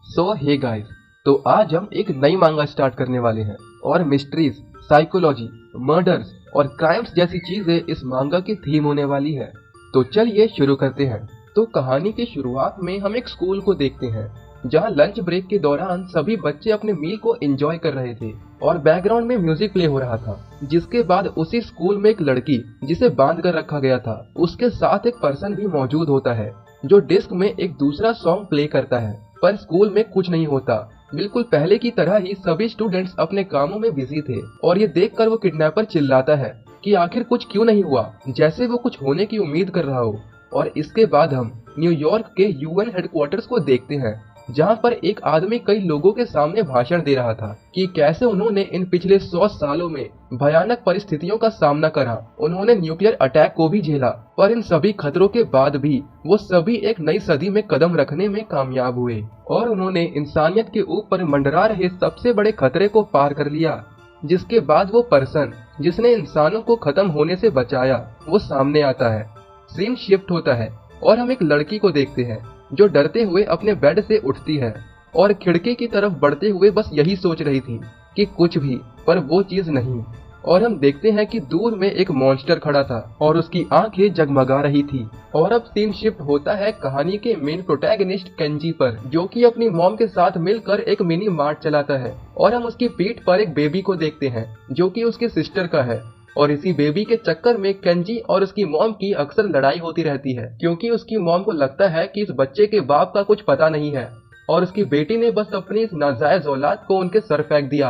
Hey guys, तो आज हम एक नई मांगा स्टार्ट करने वाले हैं और मिस्ट्रीज, साइकोलॉजी, मर्डर्स और क्राइम्स जैसी चीजें इस मांगा की थीम होने वाली है। तो चलिए शुरू करते हैं। तो कहानी की शुरुआत में हम एक स्कूल को देखते हैं जहां लंच ब्रेक के दौरान सभी बच्चे अपने मील को एंजॉय कर रहे थे और बैकग्राउंड में म्यूजिक प्ले हो रहा था। जिसके बाद उसी स्कूल में एक लड़की जिसे बांध कर रखा गया था, उसके साथ एक पर्सन भी मौजूद होता है जो डिस्क में एक दूसरा सॉन्ग प्ले करता है। पर स्कूल में कुछ नहीं होता। बिल्कुल पहले की तरह ही सभी स्टूडेंट्स अपने कामों में बिजी थे और ये देखकर वो किडनैपर चिल्लाता है कि आखिर कुछ क्यों नहीं हुआ, जैसे वो कुछ होने की उम्मीद कर रहा हो। और इसके बाद हम न्यूयॉर्क के यूएन हेडक्वार्टर्स को देखते हैं जहां पर एक आदमी कई लोगों के सामने भाषण दे रहा था कि कैसे उन्होंने इन पिछले 100 सालों में भयानक परिस्थितियों का सामना करा। उन्होंने न्यूक्लियर अटैक को भी झेला, पर इन सभी खतरों के बाद भी वो सभी एक नई सदी में कदम रखने में कामयाब हुए और उन्होंने इंसानियत के ऊपर मंडरा रहे सबसे बड़े खतरे को पार कर लिया। जिसके बाद वो पर्सन जिसने इंसानों को खत्म होने से बचाया वो सामने आता है। सीन शिफ्ट होता है और हम एक लड़की को देखते हैं जो डरते हुए अपने बेड से उठती है और खिड़की की तरफ बढ़ते हुए बस यही सोच रही थी कि कुछ भी, पर वो चीज नहीं। और हम देखते हैं कि दूर में एक मॉन्स्टर खड़ा था और उसकी आंखें जगमगा रही थी। और अब सीन शिफ्ट होता है कहानी के मेन प्रोटैगनिस्ट केंजी पर, जो कि अपनी मॉम के साथ मिलकर एक मिनी मार्ट चलाता है। और हम उसकी पीठ पर एक बेबी को देखते हैं जो कि उसके सिस्टर का है। और इसी बेबी के चक्कर में केंजी और उसकी मॉम की अक्सर लड़ाई होती रहती है, क्योंकि उसकी मॉम को लगता है कि इस बच्चे के बाप का कुछ पता नहीं है और उसकी बेटी ने बस अपनी इस नाजायज औलाद को उनके सर फेंक दिया।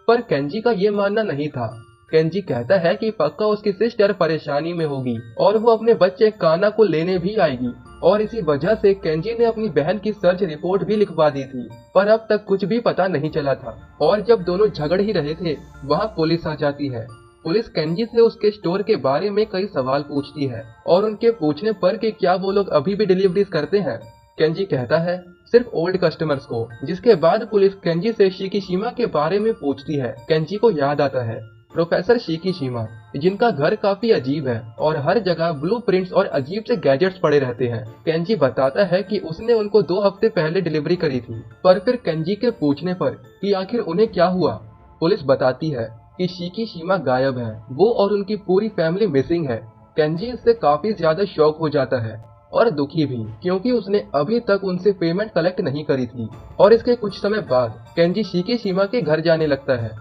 पर केंजी का ये मानना नहीं था। केंजी कहता है कि पक्का उसकी सिस्टर परेशानी में होगी और वो अपने बच्चे काना को लेने भी आएगी। और इसी वजह से केंजी ने अपनी बहन की सर्च रिपोर्ट भी लिखवा दी थी, पर अब तक कुछ भी पता नहीं चला था। और जब दोनों झगड़ ही रहे थे, वहाँ पुलिस आ जाती है। पुलिस केंजी से उसके स्टोर के बारे में कई सवाल पूछती है और उनके पूछने पर कि क्या वो लोग अभी भी डिलीवरीज करते हैं, केंजी कहता है सिर्फ ओल्ड कस्टमर्स को। जिसके बाद पुलिस केंजी से शिकीशिमा के बारे में पूछती है। केंजी को याद आता है प्रोफेसर शिकीशिमा, जिनका घर काफी अजीब है और हर जगह ब्लूप्रिंट्स और अजीब से गैजेट्स पड़े रहते हैं। केंजी बताता है कि उसने उनको 2 हफ्ते पहले डिलीवरी करी थी। पर फिर केंजी के पूछने पर कि आखिर उन्हें क्या हुआ, पुलिस बताती है कि शिकीशिमा गायब है, वो और उनकी पूरी फैमिली मिसिंग है। केंजी इससे काफी ज्यादा शॉक हो जाता है और दुखी भी, क्योंकि उसने अभी तक उनसे पेमेंट कलेक्ट नहीं करी थी। और इसके कुछ समय बाद केंजी शिकीशिमा के घर जाने लगता है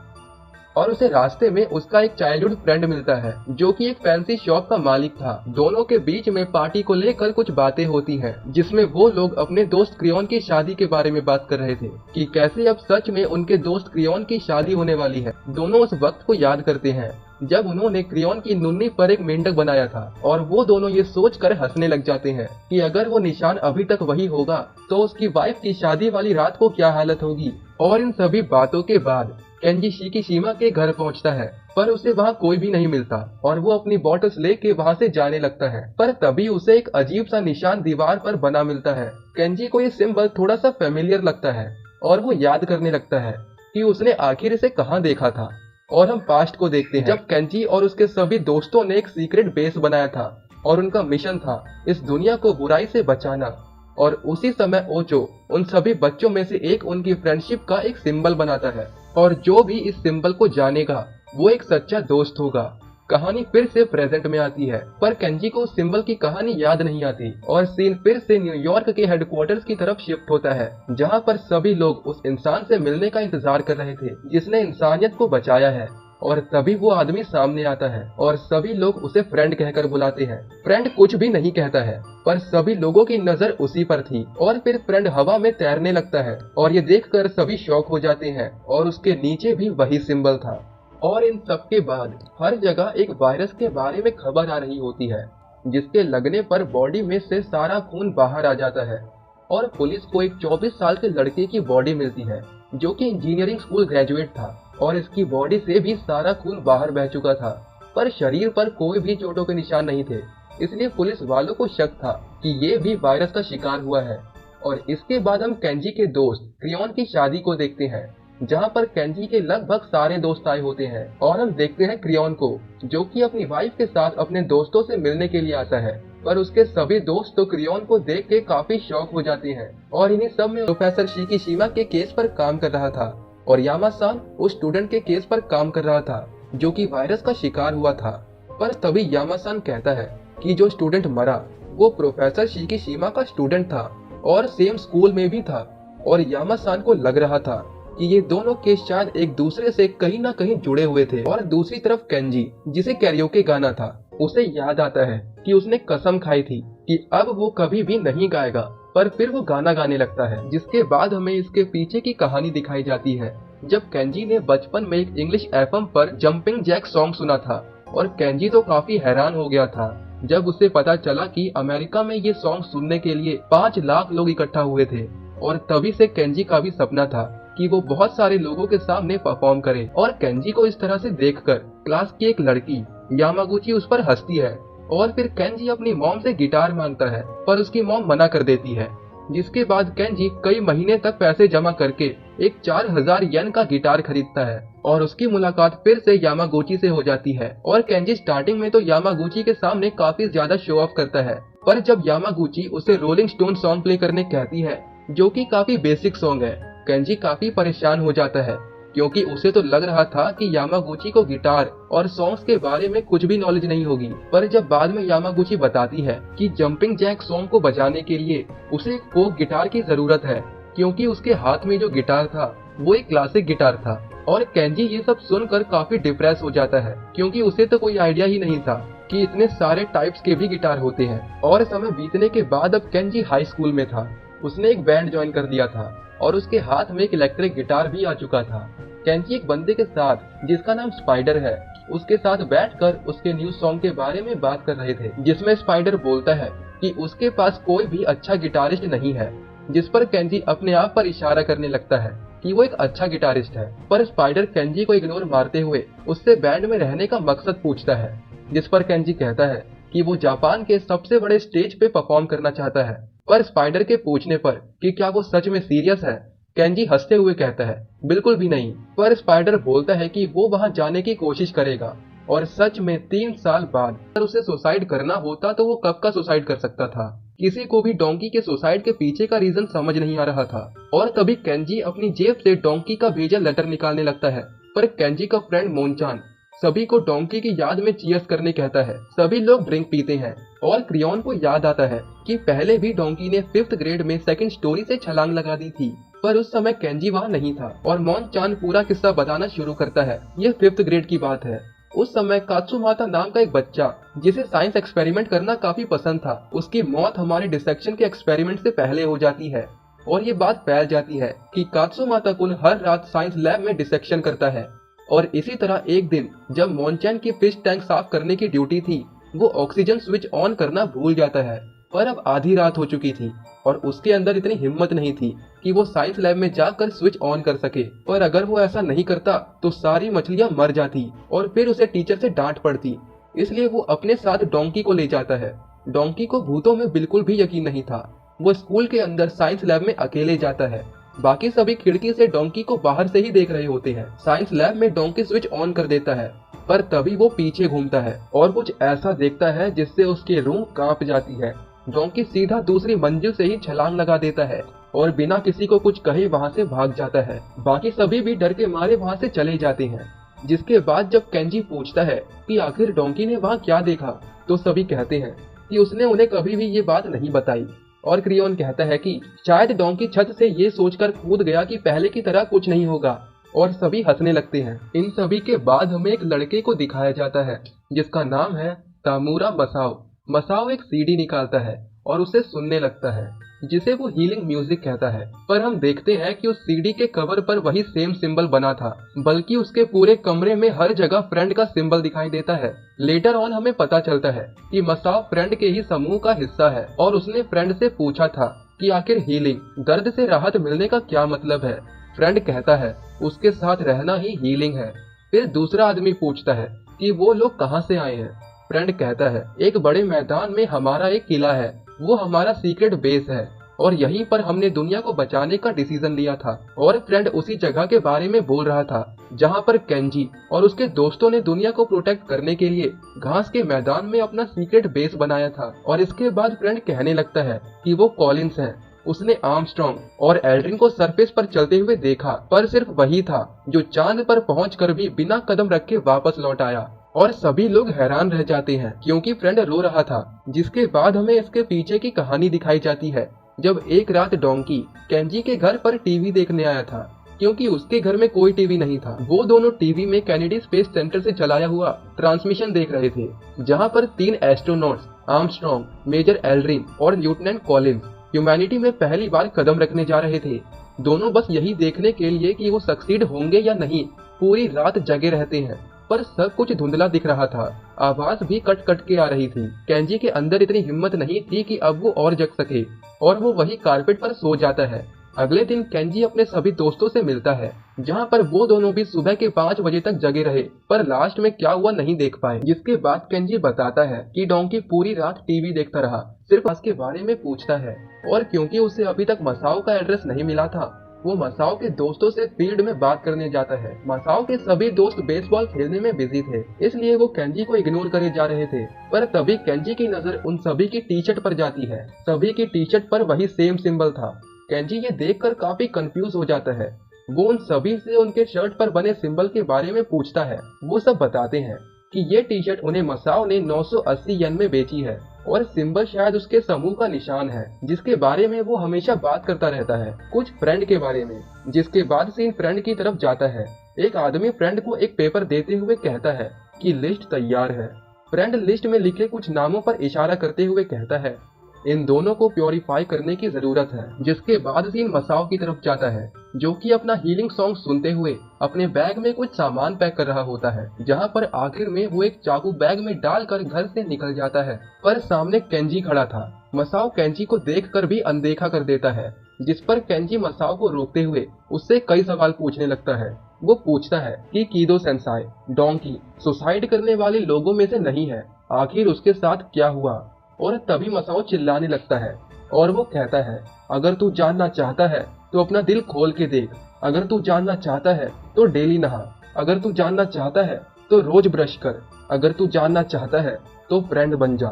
और उसे रास्ते में उसका एक चाइल्डहुड फ्रेंड मिलता है जो कि एक फैंसी शॉप का मालिक था। दोनों के बीच में पार्टी को लेकर कुछ बातें होती हैं, जिसमें वो लोग अपने दोस्त क्रियोन की शादी के बारे में बात कर रहे थे कि कैसे अब सच में उनके दोस्त क्रियोन की शादी होने वाली है। दोनों उस वक्त को याद करते हैं जब उन्होंने क्रियोन की नुन्नी पर एक मेंढक बनाया था और वो दोनों ये सोचकर हंसने लग जाते हैं कि अगर वो निशान अभी तक वही होगा तो उसकी वाइफ की शादी वाली रात को क्या हालत होगी। और इन सभी बातों के बाद केंजी शिकीशिमा के घर पहुंचता है, पर उसे वहां कोई भी नहीं मिलता और वो अपनी बॉटल्स लेके वहां से जाने लगता है। पर तभी उसे एक अजीब सा निशान दीवार पर बना मिलता है। केंजी को ये सिंबल थोड़ा सा फेमिलियर लगता है और वो याद करने लगता है कि उसने आखिर इसे कहाँ देखा था। और हम पास्ट को देखते हैं जब केंजी और उसके सभी दोस्तों ने एक सीक्रेट बेस बनाया था और उनका मिशन था इस दुनिया को बुराई से बचाना। और उसी समय ओचो उन सभी बच्चों में से एक उनकी फ्रेंडशिप का एक सिंबल बनाता है और जो भी इस सिंबल को जानेगा वो एक सच्चा दोस्त होगा। कहानी फिर से प्रेजेंट में आती है, पर केंजी को उस सिंबल की कहानी याद नहीं आती और सीन फिर से न्यूयॉर्क के हेडक्वार्टर्स की तरफ शिफ्ट होता है, जहां पर सभी लोग उस इंसान से मिलने का इंतजार कर रहे थे जिसने इंसानियत को बचाया है। और तभी वो आदमी सामने आता है और सभी लोग उसे फ्रेंड कहकर बुलाते हैं। फ्रेंड कुछ भी नहीं कहता है, पर सभी लोगों की नजर उसी पर थी। और फिर फ्रेंड हवा में तैरने लगता है और ये देखकर सभी शॉक हो जाते हैं और उसके नीचे भी वही सिंबल था। और इन सब के बाद हर जगह एक वायरस के बारे में खबर आ रही होती है, जिसके लगने पर बॉडी में से सारा खून बाहर आ जाता है। और पुलिस को एक 24 साल के लड़के की बॉडी मिलती है जो कि इंजीनियरिंग स्कूल ग्रेजुएट था और इसकी बॉडी से भी सारा खून बाहर बह चुका था, पर शरीर पर कोई भी चोटों के निशान नहीं थे। इसलिए पुलिस वालों को शक था कि ये भी वायरस का शिकार हुआ है। और इसके बाद हम केंजी के दोस्त क्रियोन की शादी को देखते हैं, जहां पर केंजी के लगभग सारे दोस्त आए होते हैं। और हम देखते हैं क्रियोन को जो कि अपनी वाइफ के साथ अपने दोस्तों से मिलने के लिए आता है। पर उसके सभी दोस्त तो क्रियोन को देख के काफी शॉक हो जाते हैं। और इन्हीं सब में प्रोफेसर शिकीशिमा के केस पर काम कर रहा था और यामा-सान उस स्टूडेंट के केस पर काम कर रहा था जो कि वायरस का शिकार हुआ था। पर तभी यामा-सान कहता है कि जो स्टूडेंट मरा वो प्रोफेसर शिकीशिमा का स्टूडेंट था और सेम स्कूल में भी था। और यामा-सान को लग रहा था कि ये दोनों केस शायद एक दूसरे से कहीं ना कहीं जुड़े हुए थे। और दूसरी तरफ केंजी, जिसे कैरियोके गाना था, उसे याद आता है कि उसने कसम खाई थी कि अब वो कभी भी नहीं गाएगा, पर फिर वो गाना गाने लगता है। जिसके बाद हमें इसके पीछे की कहानी दिखाई जाती है जब केंजी ने बचपन में एक इंग्लिश एफएम पर जंपिंग जैक सॉन्ग सुना था। और केंजी तो काफी हैरान हो गया था जब उसे पता चला कि अमेरिका में ये सॉन्ग सुनने के लिए 5 लाख लोग इकट्ठा हुए थे। और तभी से केंजी का भी सपना था कि वो बहुत सारे लोगों के सामने परफॉर्म करे। और केंजी को इस तरह से देखकर क्लास की एक लड़की यामागुची उस पर हंसती है। और फिर केंजी अपनी मॉम से गिटार मांगता है पर उसकी मॉम मना कर देती है। जिसके बाद केंजी कई महीने तक पैसे जमा करके एक 4000 येन का गिटार खरीदता है और उसकी मुलाकात फिर से यामागुची से हो जाती है। और केंजी स्टार्टिंग में तो यामागुची के सामने काफी ज्यादा शो ऑफ करता है, पर जब यामागुची उसे रोलिंग स्टोन सॉन्ग प्ले करने कहती है जो कि काफी बेसिक सॉन्ग है, केंजी काफी परेशान हो जाता है क्योंकि उसे तो लग रहा था कि यामागुची को गिटार और सॉन्ग्स के बारे में कुछ भी नॉलेज नहीं होगी। पर जब बाद में यामागुची बताती है कि जंपिंग जैक सॉन्ग को बजाने के लिए उसे एक फोक गिटार की जरूरत है क्योंकि उसके हाथ में जो गिटार था वो एक क्लासिक गिटार था। और केंजी ये सब सुनकर काफी डिप्रेस हो जाता है क्योंकि उसे तो कोई आइडिया ही नहीं था कि इतने सारे टाइप्स के भी गिटार होते हैं। और समय बीतने के बाद अब केंजी हाई स्कूल में था, उसने एक बैंड ज्वाइन कर दिया था और उसके हाथ में एक इलेक्ट्रिक गिटार भी आ चुका था। केंजी एक बंदे के साथ जिसका नाम स्पाइडर है उसके साथ बैठकर उसके न्यू सॉन्ग के बारे में बात कर रहे थे, जिसमें स्पाइडर बोलता है कि उसके पास कोई भी अच्छा गिटारिस्ट नहीं है। जिस पर केंजी अपने आप पर इशारा करने लगता है कि वो एक अच्छा गिटारिस्ट है। पर स्पाइडर केंजी को इग्नोर मारते हुए उससे बैंड में रहने का मकसद पूछता है, जिस पर केंजी कहता है कि वो जापान के सबसे बड़े स्टेज पे परफॉर्म करना चाहता है। पर स्पाइडर के पूछने पर कि क्या वो सच में सीरियस है, केंजी हंसते हुए कहता है बिल्कुल भी नहीं। पर स्पाइडर बोलता है कि वो वहां जाने की कोशिश करेगा और सच में 3 साल बाद अगर उसे सुसाइड करना होता तो वो कब का सुसाइड कर सकता था। किसी को भी डोंकी के सुसाइड के पीछे का रीजन समझ नहीं आ रहा था। और तभी केंजी अपनी जेब से डोंकी का भेजा लेटर निकालने लगता है। पर केंजी का फ्रेंड मोनचान सभी को डोंकी की याद में चीयर्स करने कहता है। सभी लोग ड्रिंक पीते हैं और क्रियोन को याद आता है कि पहले भी डोंकी ने 5th ग्रेड में सेकंड स्टोरी से छलांग लगा दी थी, पर उस समय केंजी वहाँ नहीं था। और मोनचान पूरा किस्सा बताना शुरू करता है। यह 5th ग्रेड की बात है। उस समय कात्सुमाता नाम का एक बच्चा जिसे साइंस एक्सपेरिमेंट करना काफी पसंद था, उसकी मौत हमारे डिसेक्शन के एक्सपेरिमेंट से पहले हो जाती है। और ये बात फैल जाती है कि कात्सुमाता कुल हर रात साइंस लैब में डिसेक्शन करता है। और इसी तरह एक दिन जब मोनचान की फिश टैंक साफ करने की ड्यूटी थी, वो ऑक्सीजन स्विच ऑन करना भूल जाता है। पर अब आधी रात हो चुकी थी और उसके अंदर इतनी हिम्मत नहीं थी कि वो साइंस लैब में जाकर स्विच ऑन कर सके। पर अगर वो ऐसा नहीं करता तो सारी मछलियां मर जाती और फिर उसे टीचर से डांट पड़ती। इसलिए वो अपने साथ डोंकी को ले जाता है। डोंकी को भूतों में बिल्कुल भी यकीन नहीं था। वो स्कूल के अंदर साइंस लैब में अकेले जाता है। बाकी सभी खिड़की से डोंकी को बाहर से ही देख रहे होते हैं। साइंस लैब में डोंकी स्विच ऑन कर देता है, पर तभी वो पीछे घूमता है और कुछ ऐसा देखता है जिससे उसकी रूह कांप जाती है। डोंकी सीधा दूसरी मंजिल से ही छलांग लगा देता है और बिना किसी को कुछ कहे वहाँ से भाग जाता है। बाकी सभी भी डर के मारे वहाँ से चले जाते हैं। जिसके बाद जब केंजी पूछता है कि आखिर डोंकी ने वहाँ क्या देखा, तो सभी कहते हैं कि उसने उन्हें कभी भी ये बात नहीं बताई। और क्रियोन कहता है कि शायद डोंकी छत से ये सोचकर कूद गया कि पहले की तरह कुछ नहीं होगा। और सभी हंसने लगते हैं। इन सभी के बाद हमें एक लड़के को दिखाया जाता है जिसका नाम है तामुरा मसाओ। मसाओ एक सीडी निकालता है और उसे सुनने लगता है, जिसे वो हीलिंग म्यूजिक कहता है। पर हम देखते हैं कि उस सीडी के कवर पर वही सेम सिंबल बना था, बल्कि उसके पूरे कमरे में हर जगह फ्रेंड का सिंबल दिखाई देता है। लेटर ऑन हमें पता चलता है कि मसाओ फ्रेंड के ही समूह का हिस्सा है और उसने फ्रेंड से पूछा था कि आखिर हीलिंग, दर्द से राहत मिलने का क्या मतलब है। फ्रेंड कहता है उसके साथ रहना ही हीलिंग है। फिर दूसरा आदमी पूछता है कि वो लोग कहाँ से आए हैं। फ्रेंड कहता है एक बड़े मैदान में हमारा एक किला है, वो हमारा सीक्रेट बेस है। और यहीं पर हमने दुनिया को बचाने का डिसीजन लिया था। और फ्रेंड उसी जगह के बारे में बोल रहा था जहाँ पर केंजी और उसके दोस्तों ने दुनिया को प्रोटेक्ट करने के लिए घास के मैदान में अपना सीक्रेट बेस बनाया था। और इसके बाद फ्रेंड कहने लगता है कि वो कॉलिंस है। उसने आर्मस्ट्रॉन्ग और एल्ड्रिन को सरफेस पर चलते हुए देखा, पर सिर्फ वही था जो चांद पर पहुंचकर भी बिना कदम रखे वापस लौट आया। और सभी लोग हैरान रह जाते हैं क्योंकि फ्रेंड रो रहा था। जिसके बाद हमें इसके पीछे की कहानी दिखाई जाती है, जब एक रात डोंकी केंजी के घर पर टीवी देखने आया था क्योंकि उसके घर में कोई टीवी नहीं था। वो दोनों टीवी में कैनेडी स्पेस सेंटर से चलाया हुआ ट्रांसमिशन देख रहे थे, जहां पर 3 एस्ट्रोनॉट्स आर्मस्ट्रॉन्ग, मेजर एल्ड्रिन और लेफ्टिनेंट कॉलिंस ह्यूमैनिटी में पहली बार कदम रखने जा रहे थे। दोनों बस यही देखने के लिए कि वो सक्सीड होंगे या नहीं पूरी रात जगे रहते हैं। पर सब कुछ धुंधला दिख रहा था, आवाज भी कट कट के आ रही थी। केंजी के अंदर इतनी हिम्मत नहीं थी कि अब वो और जग सके और वो वही कारपेट पर सो जाता है। अगले दिन केंजी अपने सभी दोस्तों से मिलता है, जहां पर वो दोनों भी सुबह के 5 बजे तक जगे रहे, पर लास्ट में क्या हुआ नहीं देख पाए। जिसके बाद केंजी बताता है कि डोंकी पूरी रात टीवी देखता रहा, सिर्फ उसके बारे में पूछता है। और क्योंकि उसे अभी तक मसाओ का एड्रेस नहीं मिला था, वो मसाओ के दोस्तों से फील्ड में बात करने जाता है। मसाओ के सभी दोस्त बेसबॉल खेलने में बिजी थे, इसलिए वो केंजी को इग्नोर करे जा रहे थे। पर तभी केंजी की नजर उन सभी की टी शर्ट पर जाती है। सभी की टी शर्ट पर वही सेम सिंबल था। केंजी ये देखकर काफी कंफ्यूज हो जाता है। वो उन सभी से उनके शर्ट पर बने सिंबल के बारे में पूछता है। वो सब बताते हैं कि ये टी शर्ट उन्हें मसाओ ने 980 येन में बेची है और सिंबल शायद उसके समूह का निशान है, जिसके बारे में वो हमेशा बात करता रहता है, कुछ फ्रेंड के बारे में। जिसके बाद सीन फ्रेंड की तरफ जाता है। एक आदमी फ्रेंड को एक पेपर देते हुए कहता है कि लिस्ट तैयार है। फ्रेंड लिस्ट में लिखे कुछ नामों पर इशारा करते हुए कहता है इन दोनों को प्योरीफाई करने की जरूरत है। जिसके बाद सीन मसाओ की तरफ जाता है, जो कि अपना हीलिंग सॉन्ग सुनते हुए अपने बैग में कुछ सामान पैक कर रहा होता है, जहां पर आखिर में वो एक चाकू बैग में डालकर घर से निकल जाता है। पर सामने केंजी खड़ा था। मसाओ केंजी को देखकर भी अनदेखा कर देता है, जिस पर केंजी मसाओ को रोकते हुए उससे कई सवाल पूछने लगता है। वो पूछता है कि कीदो सेंसाई डोंकी सुसाइड करने वाले लोगों में से नहीं है, आखिर उसके साथ क्या हुआ। और तभी मसाओ चिल्लाने लगता है और वो कहता है अगर तू जानना चाहता है तो अपना दिल खोल के देख, अगर तू जानना चाहता है तो डेली नहा, अगर तू जानना चाहता है तो रोज ब्रश कर, अगर तू जानना चाहता है तो फ्रेंड बन जा।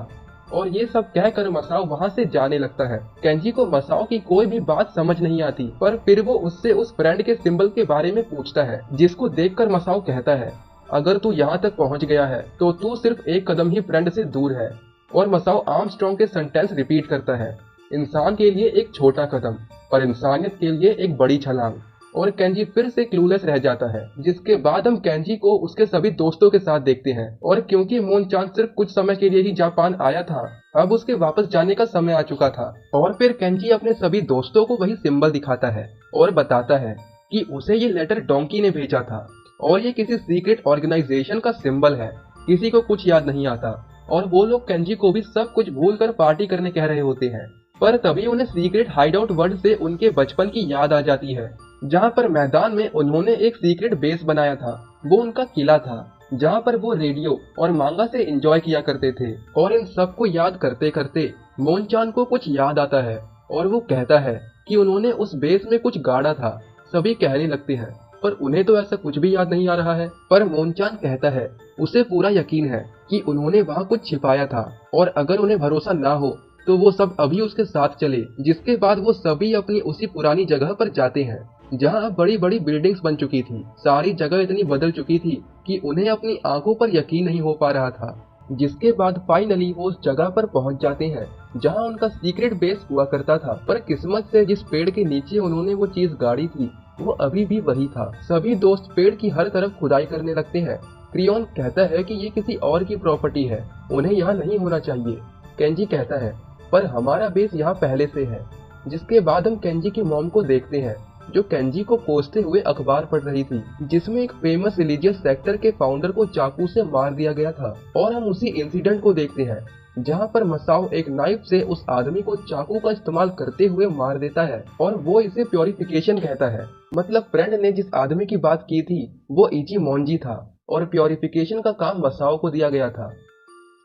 और ये सब कहकर मसाओ वहाँ से जाने लगता है। केंजी को मसाओ की कोई भी बात समझ नहीं आती, पर फिर वो उससे उस फ्रेंड के सिंबल के बारे में पूछता है, जिसको देखकर मसाओ कहता है अगर तू यहाँ तक पहुँच गया है तो तू सिर्फ एक कदम ही फ्रेंड से दूर है। और मसाओ आर्मस्ट्रॉन्ग के सेंटेंस रिपीट करता है, इंसान के लिए एक छोटा कदम पर इंसानियत के लिए एक बड़ी छलांग। और केंजी फिर से क्लूलेस रह जाता है। जिसके बाद हम केंजी को उसके सभी दोस्तों के साथ देखते हैं। और क्योंकि मोन चान सिर्फ कुछ समय के लिए ही जापान आया था, अब उसके वापस जाने का समय आ चुका था। और फिर केंजी अपने सभी दोस्तों को वही सिंबल दिखाता है और बताता है कि उसे ये लेटर डोंकी ने भेजा था और ये किसी सीक्रेट ऑर्गेनाइजेशन का सिंबल है। किसी को कुछ याद नहीं आता और वो लोग केंजी को भी सब कुछ भूलकर पार्टी करने कह रहे होते हैं। पर तभी उन्हें सीक्रेट हाइडआउट वर्ल्ड से उनके बचपन की याद आ जाती है, जहाँ पर मैदान में उन्होंने एक सीक्रेट बेस बनाया था। वो उनका किला था जहाँ पर वो रेडियो और मांगा से एंजॉय किया करते थे। और इन सब को याद करते करते मोनचान को कुछ याद आता है और वो कहता है कि उन्होंने उस बेस में कुछ गाड़ा था। सभी कहने लगते हैं पर उन्हें तो ऐसा कुछ भी याद नहीं आ रहा है। पर मोनचान कहता है उसे पूरा यकीन है कि उन्होंने वहाँ कुछ छिपाया था और अगर उन्हें भरोसा ना हो तो वो सब अभी उसके साथ चले। जिसके बाद वो सभी अपनी उसी पुरानी जगह पर जाते हैं जहाँ बड़ी बड़ी बिल्डिंग्स बन चुकी थी। सारी जगह इतनी बदल चुकी थी कि उन्हें अपनी आंखों पर यकीन नहीं हो पा रहा था। जिसके बाद फाइनली वो उस जगह पर पहुंच जाते हैं जहां उनका सीक्रेट बेस हुआ करता था। पर किस्मत से जिस पेड़ के नीचे उन्होंने वो चीज गाड़ी थी वो अभी भी वही था। सभी दोस्त पेड़ की हर तरफ खुदाई करने लगते हैं। क्रियोन कहता है कि ये किसी और की प्रॉपर्टी है, उन्हें यहाँ नहीं होना चाहिए। केंजी कहता है पर हमारा बेस यहाँ पहले से है। जिसके बाद हम केंजी की मॉम को देखते हैं जो केंजी को कोसते हुए अखबार पढ़ रही थी, जिसमें एक फेमस रिलीजियस सेक्टर के फाउंडर को चाकू से मार दिया गया था। और हम उसी इंसिडेंट को देखते हैं जहां पर मसाओ एक नाइफ से उस आदमी को चाकू का इस्तेमाल करते हुए मार देता है और वो इसे प्योरिफिकेशन कहता है। मतलब फ्रेंड ने जिस आदमी की बात की थी वो इची मोंजी था और प्योरिफिकेशन का काम मसाओ को दिया गया था।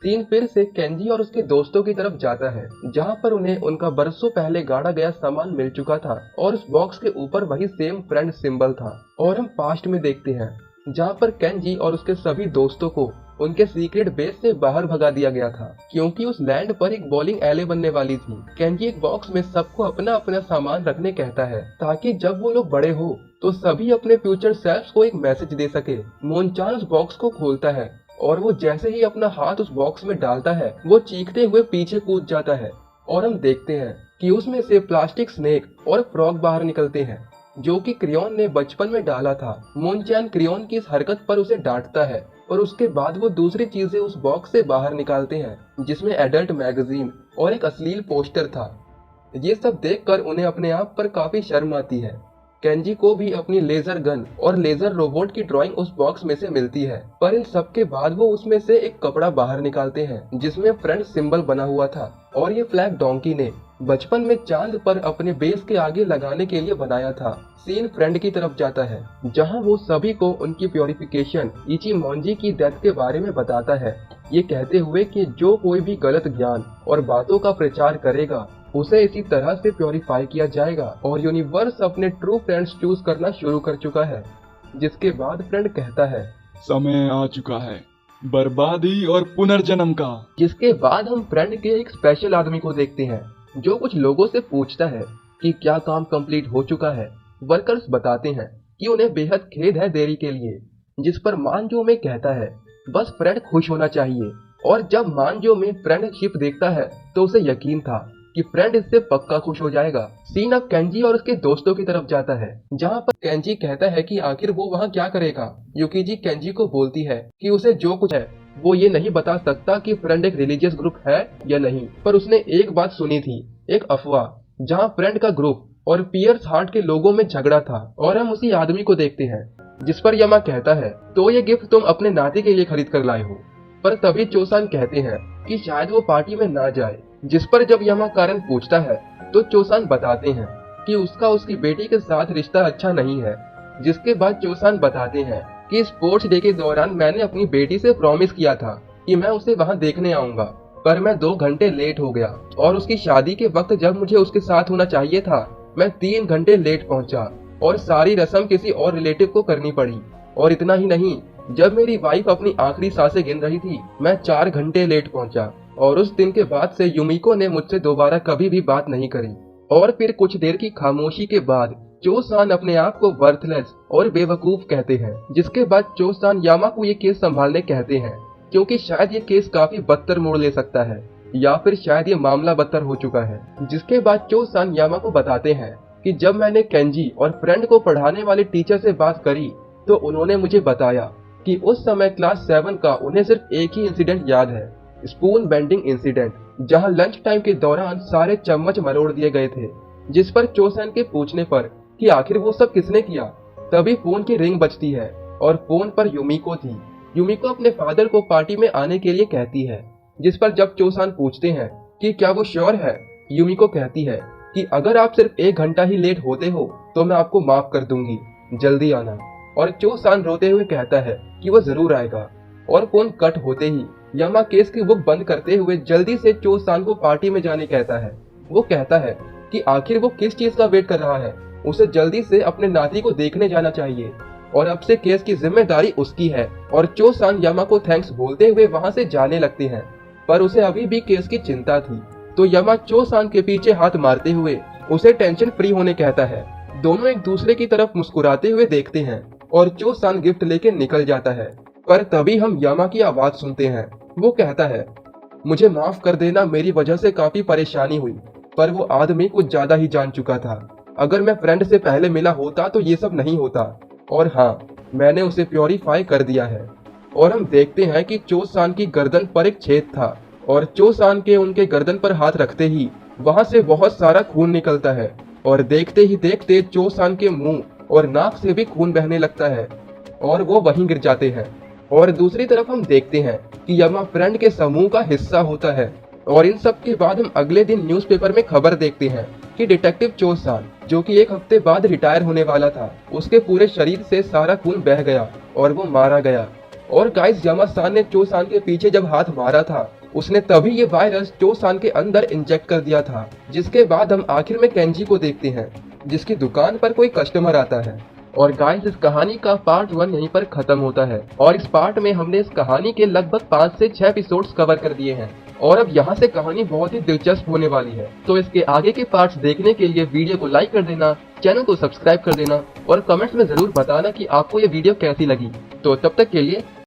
सीन फिर से केंजी और उसके दोस्तों की तरफ जाता है, जहाँ पर उन्हें उनका बरसों पहले गाड़ा गया सामान मिल चुका था और उस बॉक्स के ऊपर वही सेम फ्रेंड सिंबल था। और हम पास्ट में देखते हैं, जहाँ पर केंजी और उसके सभी दोस्तों को उनके सीक्रेट बेस से बाहर भगा दिया गया था, क्योंकि उस लैंड पर एक बॉलिंग एले बनने वाली थी। केंजी एक बॉक्स में सबको अपना अपना सामान रखने कहता है, ताकि जब वो लोग बड़े हो तो सभी अपने फ्यूचर सेल्फ्स को एक मैसेज दे सके। मोनचान उस बॉक्स को खोलता है और वो जैसे ही अपना हाथ उस बॉक्स में डालता है, वो चीखते हुए पीछे कूद जाता है और हम देखते हैं कि उसमें से प्लास्टिक स्नेक और फ्रॉग बाहर निकलते हैं, जो कि क्रियोन ने बचपन में डाला था। मोनचान क्रियोन की इस हरकत पर उसे डांटता है और उसके बाद वो दूसरी चीजें उस बॉक्स से बाहर निकालते हैं, जिसमें एडल्ट मैगजीन और एक अश्लील पोस्टर था। ये सब देखकर उन्हें अपने आप पर काफी शर्म आती है। केंजी को भी अपनी लेजर गन और लेजर रोबोट की ड्राइंग उस बॉक्स में से मिलती है, पर इन सब के बाद वो उसमें से एक कपड़ा बाहर निकालते हैं, जिसमें फ्रेंड सिंबल बना हुआ था। और ये फ्लैग डोंकी ने बचपन में चांद पर अपने बेस के आगे लगाने के लिए बनाया था। सीन फ्रेंड की तरफ जाता है, जहां वो सभी को उनकी प्योरिफिकेशन इचिमोंजी की डेथ के बारे में बताता है, ये कहते हुए कि जो कोई भी गलत ज्ञान और बातों का प्रचार करेगा उसे इसी तरह से प्योरीफाई किया जाएगा। और यूनिवर्स अपने ट्रू फ्रेंड्स चूज करना शुरू कर चुका है। जिसके बाद फ्रेंड कहता है, समय आ चुका है बर्बादी और पुनर्जन्म का। जिसके बाद हम फ्रेंड के एक स्पेशल आदमी को देखते हैं, जो कुछ लोगों से पूछता है कि क्या काम कंप्लीट हो चुका है। वर्कर्स बताते हैं कि उन्हें बेहद खेद है देरी के लिए, जिस पर मानजो में कहता है बस फ्रेंड खुश होना चाहिए। और जब मानजो में फ्रेंड शिप देखता है तो उसे यकीन था कि फ्रेंड इससे पक्का खुश हो जाएगा। सीन अब केंजी और उसके दोस्तों की तरफ जाता है, जहाँ पर केंजी कहता है कि आखिर वो वहाँ क्या करेगा। युकीजी केंजी को बोलती है कि उसे जो कुछ है वो ये नहीं बता सकता कि फ्रेंड एक रिलीजियस ग्रुप है या नहीं, पर उसने एक बात सुनी थी, एक अफवाह, जहाँ फ्रेंड का ग्रुप और पियर्स हार्ट के लोगों में झगड़ा था। और हम उसी आदमी को देखते हैं, जिस पर यमा कहता है, तो ये गिफ्ट तुम अपने नाती के लिए खरीद कर लाए हो। पर तभी चोसान कहते हैं कि शायद वो पार्टी में ना जाए, जिस पर जब यमा कारण पूछता है तो चोसान बताते हैं कि उसका उसकी बेटी के साथ रिश्ता अच्छा नहीं है। जिसके बाद चोसान बताते हैं कि स्पोर्ट्स डे के दौरान मैंने अपनी बेटी से प्रॉमिस किया था कि मैं उसे वहां देखने आऊंगा, पर मैं 2 घंटे लेट हो गया। और उसकी शादी के वक्त जब मुझे उसके साथ होना चाहिए था, मैं 3 घंटे लेट पहुंचा और सारी रस्म किसी और रिलेटिव को करनी पड़ी। और इतना ही नहीं, जब मेरी वाइफ अपनी आखिरी सांसें गिन रही थी, मैं 4 घंटे लेट पहुंचा। और उस दिन के बाद से युमिको ने मुझसे दोबारा कभी भी बात नहीं करी। और फिर कुछ देर की खामोशी के बाद चोसान अपने आप को वर्थलेस और बेवकूफ कहते हैं। जिसके बाद चोसान यामा को ये केस संभालने कहते हैं, क्योंकि शायद ये केस काफी बदतर मोड़ ले सकता है, या फिर शायद ये मामला बदतर हो चुका है। जिसके बाद चोसान यामा को बताते हैं कि जब मैंने केंजी और फ्रेंड को पढ़ाने वाले टीचर से बात करी तो उन्होंने मुझे बताया कि उस समय क्लास 7 का उन्हें सिर्फ एक ही इंसिडेंट याद है, स्पून बेंडिंग इंसिडेंट, जहां लंच टाइम के दौरान सारे चम्मच मरोड़ दिए गए थे। जिस पर चोसान के पूछने पर कि आखिर वो सब किसने किया, तभी फोन की रिंग बजती है और फोन पर युमिको थी। युमिको अपने फादर को पार्टी में आने के लिए कहती है। जिस पर जब चोसान पूछते हैं कि क्या वो श्योर है, युमिको कहती है कि अगर आप सिर्फ 1 घंटा ही लेट होते हो तो मैं आपको माफ कर दूंगी, जल्दी आना। और चोसान रोते हुए कहता है कि वो जरूर आएगा। और फोन कट होते ही यामा केस की बुक बंद करते हुए जल्दी से चोसान को पार्टी में जाने कहता है। वो कहता है कि आखिर वो किस चीज का वेट कर रहा है, उसे जल्दी से अपने नाती को देखने जाना चाहिए और अब से केस की जिम्मेदारी उसकी है। और चोसान यामा को थैंक्स बोलते हुए वहां से जाने लगते हैं, पर उसे अभी भी केस की चिंता थी। तो यामा चोसान के पीछे हाथ मारते हुए उसे टेंशन फ्री होने कहता है। दोनों एक दूसरे की तरफ मुस्कुराते हुए देखते हैं और चोसान गिफ्ट लेके निकल जाता है। पर तभी हम यामा की आवाज सुनते हैं। वो कहता है, मुझे माफ कर देना, मेरी वजह से काफी परेशानी हुई। पर वो आदमी कुछ ज्यादा ही जान चुका था। अगर मैं फ्रेंड से पहले मिला होता तो ये सब नहीं होता। और हाँ, मैंने उसे प्योरीफाई कर दिया है। और हम देखते हैं कि चोसान की गर्दन पर एक छेद था और चोसान के उनके गर्दन पर हाथ रखते ही वहां से बहुत सारा खून निकलता है और देखते ही देखते चोसान के मुंह और नाक से भी खून बहने लगता है और वो वहीं गिर जाते हैं। और दूसरी तरफ हम देखते हैं कि यामा फ्रेंड के समूह का हिस्सा होता है। और इन सब के बाद हम अगले दिन न्यूज़पेपर में खबर देखते हैं कि डिटेक्टिव चोसान, जो कि 1 हफ्ते बाद रिटायर होने वाला था, उसके पूरे शरीर से सारा खून बह गया और वो मारा गया। और गाइस यामा-सान ने चो-सान के पीछे जब हाथ मारा था उसने तभी ये वायरस चो-सान के अंदर इंजेक्ट कर दिया था। जिसके बाद हम आखिर में केंजी को देखते हैं जिसकी दुकान पर कोई कस्टमर आता है। और गाइस इस कहानी का पार्ट 1 यहीं पर खत्म होता है और इस पार्ट में हमने इस कहानी के लगभग 5 से 6 एपिसोड्स कवर कर दिए हैं और अब यहाँ से कहानी बहुत ही दिलचस्प होने वाली है। तो इसके आगे के पार्ट्स देखने के लिए वीडियो को लाइक कर देना, चैनल को सब्सक्राइब कर देना और कमेंट्स में जरूर बताना कि आपको ये वीडियो कैसी लगी। तो तब तक के लिए